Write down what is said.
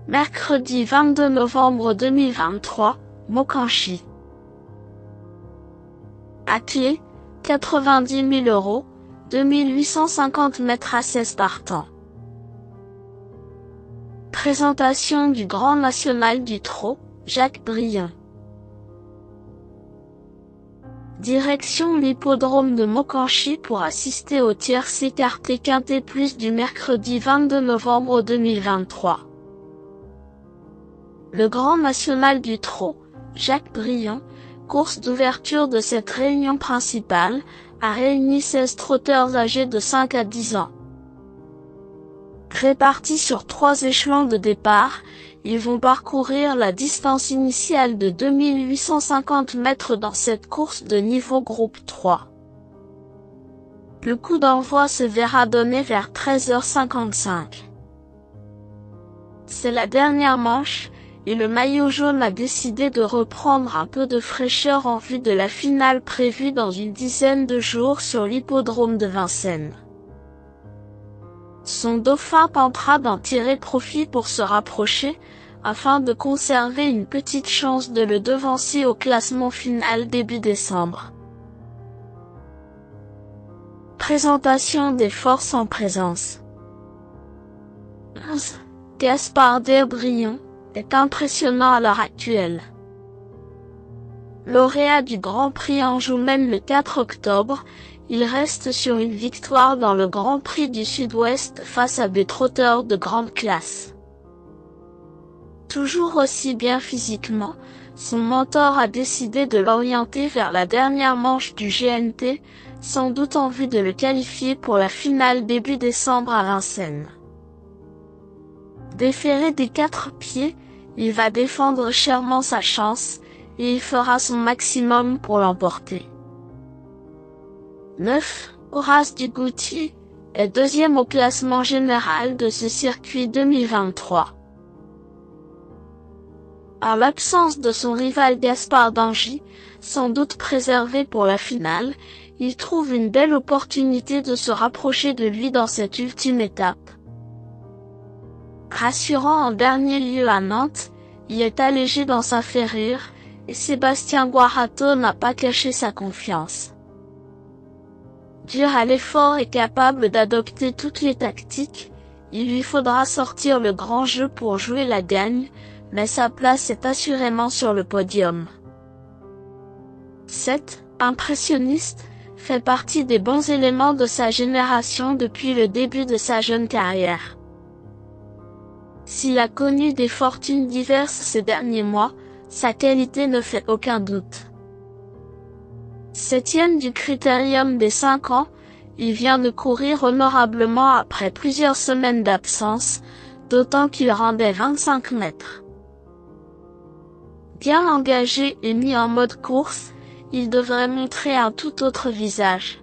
Mercredi 22 novembre 2023, Mokanchi. Athlée, 90 000 €, 2850 mètres à 16 partants. Présentation du Grand National du Trot, Jacques Briand. Direction l'hippodrome de Mokanchi pour assister au tiercé écarté quintet plus du mercredi 22 novembre 2023. Le Grand National du Trot, Jacques Briand, course d'ouverture de cette réunion principale, a réuni 16 trotteurs âgés de 5 à 10 ans. Répartis sur 3 échelons de départ, ils vont parcourir la distance initiale de 2850 mètres dans cette course de niveau groupe 3. Le coup d'envoi se verra donné vers 13h55. C'est la dernière manche, et le maillot jaune a décidé de reprendre un peu de fraîcheur en vue de la finale prévue dans une dizaine de jours sur l'hippodrome de Vincennes. Son dauphin tentera d'en tirer profit pour se rapprocher, afin de conserver une petite chance de le devancer au classement final début décembre. Présentation des forces en présence. 11. Gaspard Briand est impressionnant à l'heure actuelle. Lauréat du Grand Prix Anjou-Maine le 4 octobre, il reste sur une victoire dans le Grand Prix du Sud-Ouest face à des trotteurs de grande classe. Toujours aussi bien physiquement, son mentor a décidé de l'orienter vers la dernière manche du GNT, sans doute en vue de le qualifier pour la finale début décembre à Vincennes. Déféré des 4 pieds, il va défendre chèrement sa chance, et il fera son maximum pour l'emporter. 9. Horace Dugoutier est deuxième au classement général de ce circuit 2023. En l'absence de son rival Gaspard d'Angy, sans doute préservé pour la finale, il trouve une belle opportunité de se rapprocher de lui dans cette ultime étape. Rassurant en dernier lieu à Nantes, il est allégé dans sa ferrure, et Sébastien Guarato n'a pas caché sa confiance. Dur à l'effort et capable d'adopter toutes les tactiques, il lui faudra sortir le grand jeu pour jouer la gagne, mais sa place est assurément sur le podium. 7. Impressionniste, fait partie des bons éléments de sa génération depuis le début de sa jeune carrière. S'il a connu des fortunes diverses ces derniers mois, sa qualité ne fait aucun doute. 7e du critérium des 5 ans, il vient de courir honorablement après plusieurs semaines d'absence, d'autant qu'il rendait 25 mètres. Bien engagé et mis en mode course, il devrait montrer un tout autre visage.